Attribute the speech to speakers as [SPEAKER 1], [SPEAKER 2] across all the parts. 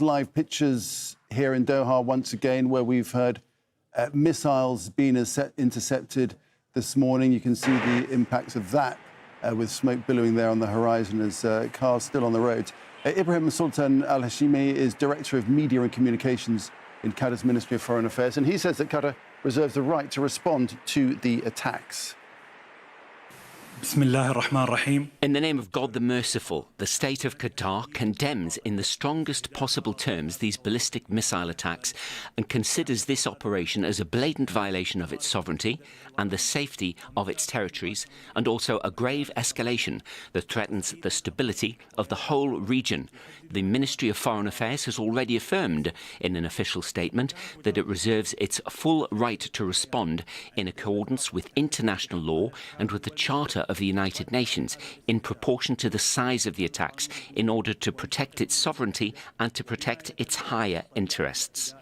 [SPEAKER 1] Live pictures here in Doha once again, where we've heard missiles being intercepted this morning. You can see the impacts of that with smoke billowing there on the horizon as cars still on the roads. Ibrahim Sultan Al-Hashimi is Director of Media and Communications in Qatar's Ministry of Foreign Affairs, and he says that Qatar reserves the right to respond to the attacks.
[SPEAKER 2] In the name of God the Merciful, the state of Qatar condemns in the strongest possible terms these ballistic missile attacks and considers this operation as a blatant violation of its sovereignty and the safety of its territories, and also a grave escalation that threatens the stability of the whole region. The Ministry of Foreign Affairs has already affirmed in an official statement that it reserves its full right to respond in accordance with international law and with the Charter of the United Nations in proportion to the size of the attacks, in order to protect its sovereignty and to protect its higher interests.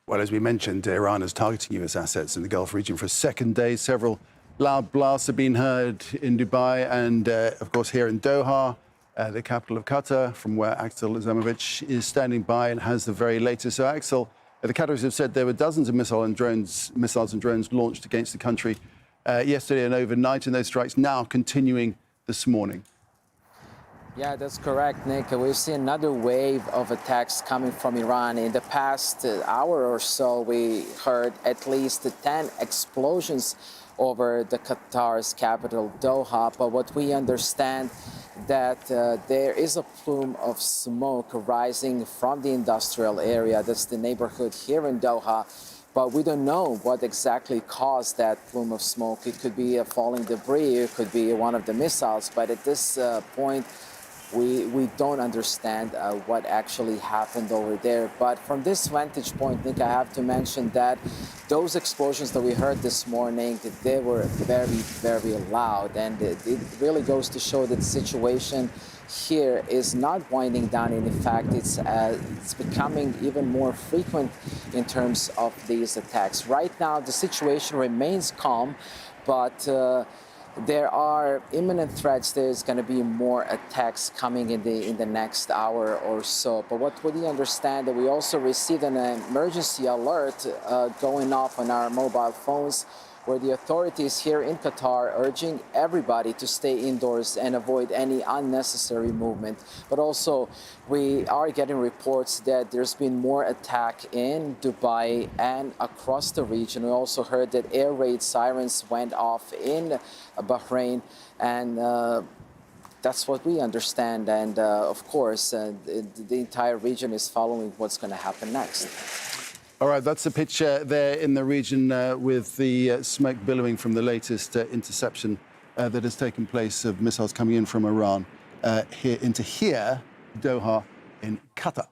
[SPEAKER 1] Well, as we mentioned, Iran is targeting US assets in the Gulf region for a second day. Several loud blasts have been heard in Dubai and, of course, here in Doha, the capital of Qatar, from where Aksel Zaimovic is standing by and has the very latest. So, Aksel, the Qataris have said there were dozens of missiles and drones launched against the country yesterday and overnight, and those strikes now continuing this morning.
[SPEAKER 3] Yeah, that's correct, Nick. We've seen another wave of attacks coming from Iran. In the past hour or so, we heard at least 10 explosions over the Qatar's capital, Doha. But what we understand that there is a plume of smoke rising from the industrial area. That's the neighborhood here in Doha. But we don't know what exactly caused that plume of smoke. It could be a falling debris, it could be one of the missiles. But at this point, we don't understand what actually happened over there. But from this vantage point, Nick, I have to mention that those explosions that we heard this morning, they were very, very loud. And it really goes to show that the situation here is not winding down. In fact, it's becoming even more frequent in terms of these attacks. Right now, the situation remains calm, but there are imminent threats. There's going to be more attacks coming in the next hour or so. But what we understand that we also received an emergency alert going off on our mobile phones, where the authorities here in Qatar are urging everybody to stay indoors and avoid any unnecessary movement. But also, we are getting reports that there's been more attack in Dubai and across the region. We also heard that air raid sirens went off in Bahrain, and that's what we understand. And of course, the entire region is following what's going to happen next.
[SPEAKER 1] All right, that's the picture there in the region with the smoke billowing from the latest interception that has taken place of missiles coming in from Iran here into Doha in Qatar.